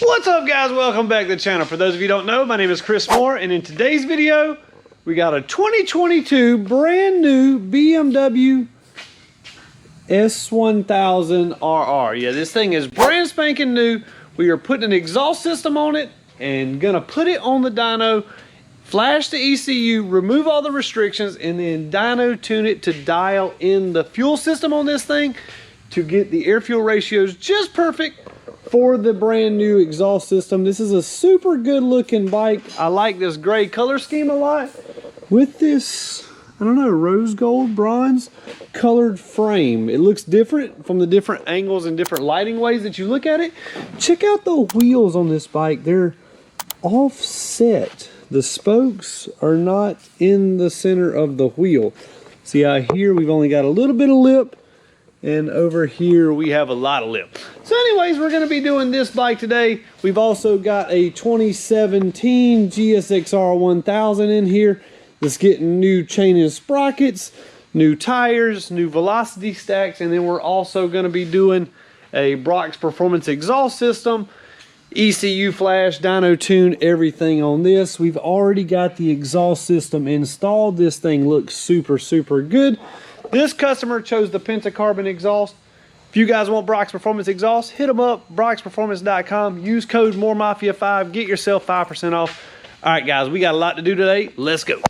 What's up, guys? Welcome back to the channel. For those of you who don't know, my name is Chris Moore, and in today's video we got a 2022 brand new BMW S1000RR. Yeah, this thing is brand spanking new. We are putting an exhaust system on it and gonna put it on the dyno, flash the ECU, remove all the restrictions, and then dyno tune it to dial in the fuel system on this thing to get the air fuel ratios just perfect for the brand new exhaust system. This is a super good looking bike. I like this gray color scheme a lot with this, I don't know, rose gold bronze colored frame. It looks different from the different angles and different lighting ways that you look at it. Check out the wheels on this bike. They're offset. The spokes are not in the center of the wheel. See out here we've only got a little bit of lip, and over here we have a lot of lip. So anyways, we're going to be doing this bike today. We've also got a 2017 GSXR 1000 in here that's getting new chain and sprockets, new tires, new velocity stacks, and then we're also going to be doing a Brock's Performance exhaust system, ECU Flashed, dyno tune, everything on this. We've already got the exhaust system installed. This thing looks super good. This customer chose the Pentacarbon exhaust. If you guys want Brock's Performance exhaust, hit them up, brocksperformance.com. Use code MOREMAFIA5. Get yourself 5% off. All right, guys, we got a lot to do today. Let's go.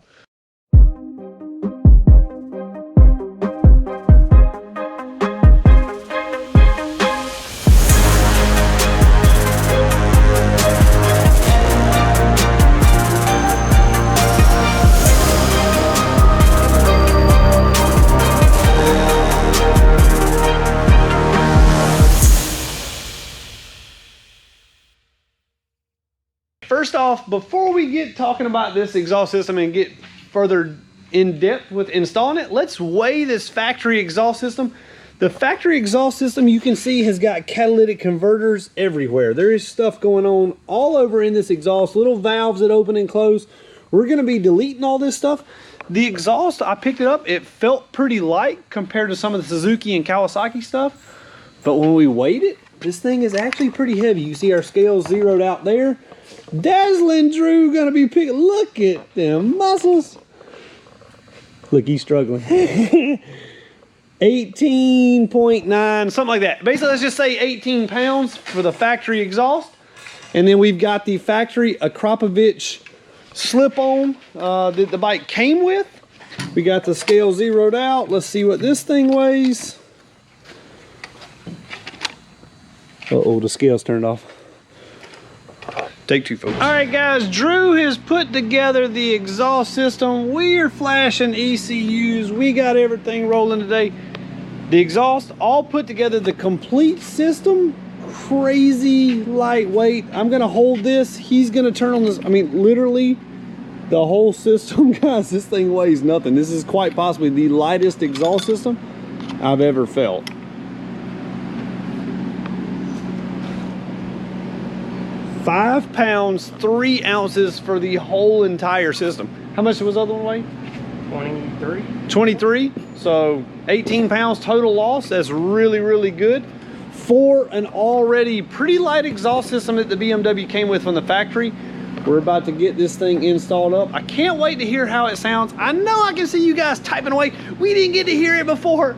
First off, before we get talking about this exhaust system and get further in depth with installing it, let's weigh this factory exhaust system. The factory exhaust system, you can see, has got catalytic converters everywhere. There is stuff going on all over in this exhaust, little valves that open and close. We're going to be deleting all this stuff. The exhaust, I picked it up, it felt pretty light compared to some of the Suzuki and Kawasaki stuff. But when we weighed it, this thing is actually pretty heavy. You see our scales zeroed out there. Dazzling Drew gonna be picking. Look at them muscles. Look, he's struggling. 18.9, something like that. Basically, let's just say 18 pounds for the factory exhaust. And then we've got the factory Akrapovic slip-on that the bike came with. We got the scale zeroed out. Let's see what this thing weighs. Uh-oh, the scale's turned off. Take two, folks. All right, guys, Drew has put together the exhaust system. We are flashing ECUs. We got everything rolling today. The exhaust all put together, the complete system, crazy lightweight. I'm gonna hold this. He's gonna turn on this. I mean, literally the whole system, guys, this thing weighs nothing. This is quite possibly the lightest exhaust system I've ever felt. 5 pounds, 3 ounces for the whole entire system. How much was the other one weigh? 23. 23, so 18 pounds total loss. That's really good for an already pretty light exhaust system that the BMW came with from the factory. We're about to get this thing installed up. I can't wait to hear how it sounds. I know I can see you guys typing away. We didn't get to hear it before.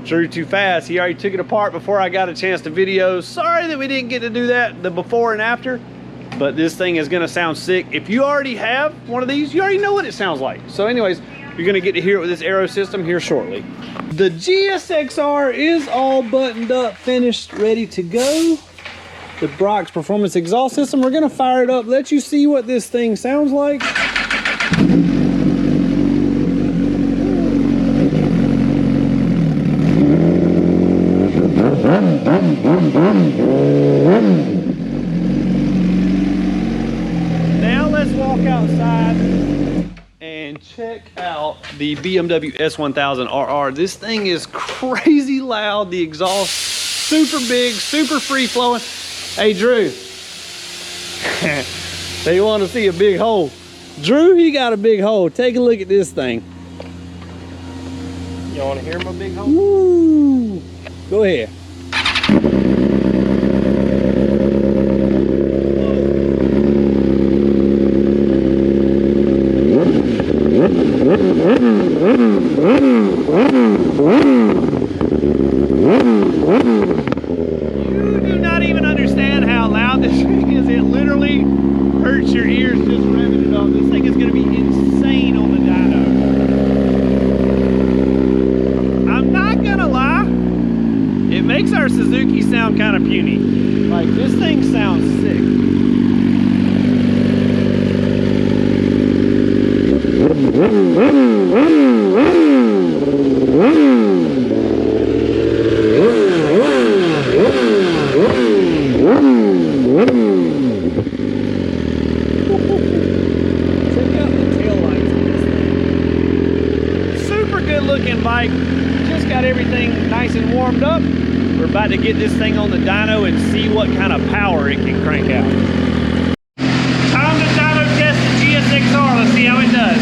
Drew too fast. He already took it apart before I got a chance to video. Sorry that we didn't get to do that, the before and after, but this thing is gonna sound sick. If you already have one of these, you already know what it sounds like. So anyways, you're gonna get to hear it with this aero system here shortly. The GSXR is all buttoned up, finished, ready to go. The Brock's Performance exhaust system. We're gonna fire it up, let you see what this thing sounds like. Now let's walk outside and check out the BMW S1000RR. This thing is crazy loud. The exhaust super big, super free flowing. Hey Drew, they want to see a big hole. Drew, he got a big hole. Take a look at this thing. You want to hear my big hole? Woo! Go ahead. thing sounds sick. Looking bike, just got everything nice and warmed up. We're about to get this thing on the dyno and see what kind of power it can crank out. Time to dyno test the GSXR. Let's see how it does.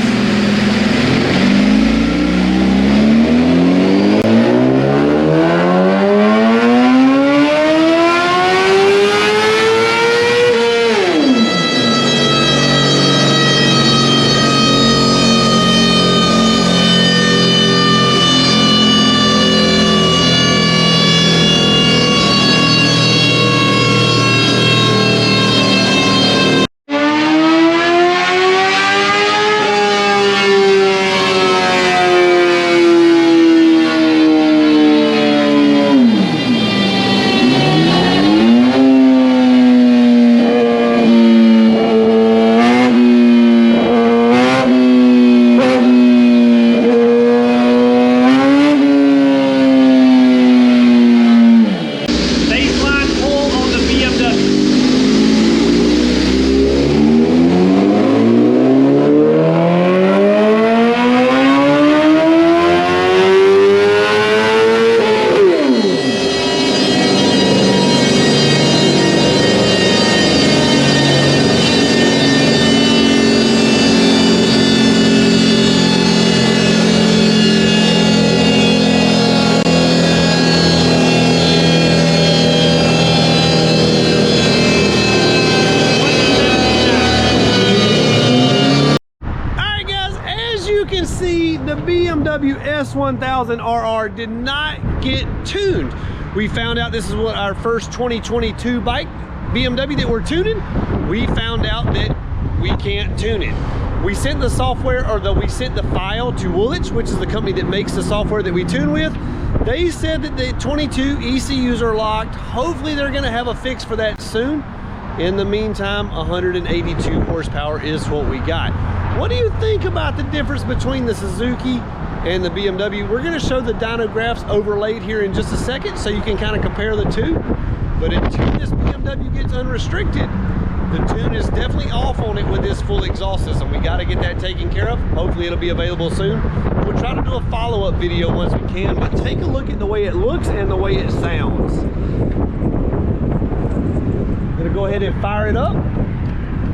The BMW S1000RR did not get tuned. We found out this is what our first 2022 bike BMW that we're tuning. We found out that we can't tune it. We sent the software, we sent the file to Woolwich, which is the company that makes the software that we tune with. They said that the 22 ECUs are locked. Hopefully they're gonna have a fix for that soon. In the meantime, 182 horsepower is what we got. What do you think about the difference between the Suzuki and the BMW? We're gonna show the dyno graphs overlaid here in just a second so you can kind of compare the two. But until this BMW gets unrestricted, the tune is definitely off on it with this full exhaust system. We gotta get that taken care of. Hopefully it'll be available soon. We'll try to do a follow-up video once we can, but take a look at the way it looks and the way it sounds. Gonna go ahead and fire it up.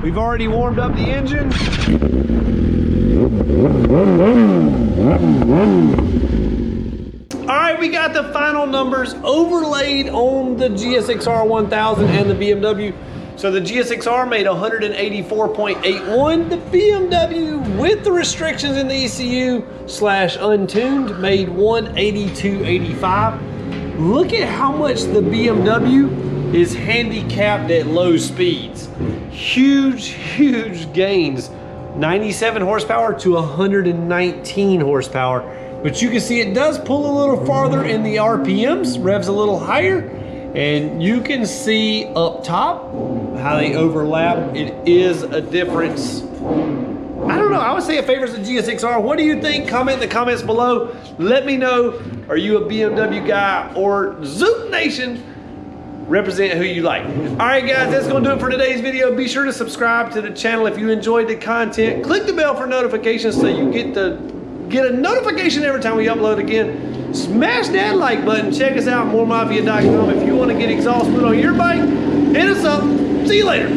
We've already warmed up the engine. All right, we got the final numbers overlaid on the GSXR 1000 and the BMW. So the GSXR made 184.81. The BMW, with the restrictions in the ECU / untuned, made 182.85. Look at how much the BMW is handicapped at low speeds. Huge, huge gains. 97 horsepower to 119 horsepower. But you can see it does pull a little farther in the RPMs, revs a little higher. And you can see up top how they overlap. It is a difference. I don't know, I would say it favors the GSXR. What do you think? Comment in the comments below. Let me know, are you a BMW guy or Zoot Nation? Represent who you like. All right, guys, that's gonna do it for today's video. Be sure to subscribe to the channel if you enjoyed the content. Click the bell for notifications so you get a notification every time we upload again. Smash that like button. Check us out, moremafia.com. If you want to get exhaust put on your bike, hit us up. See you later.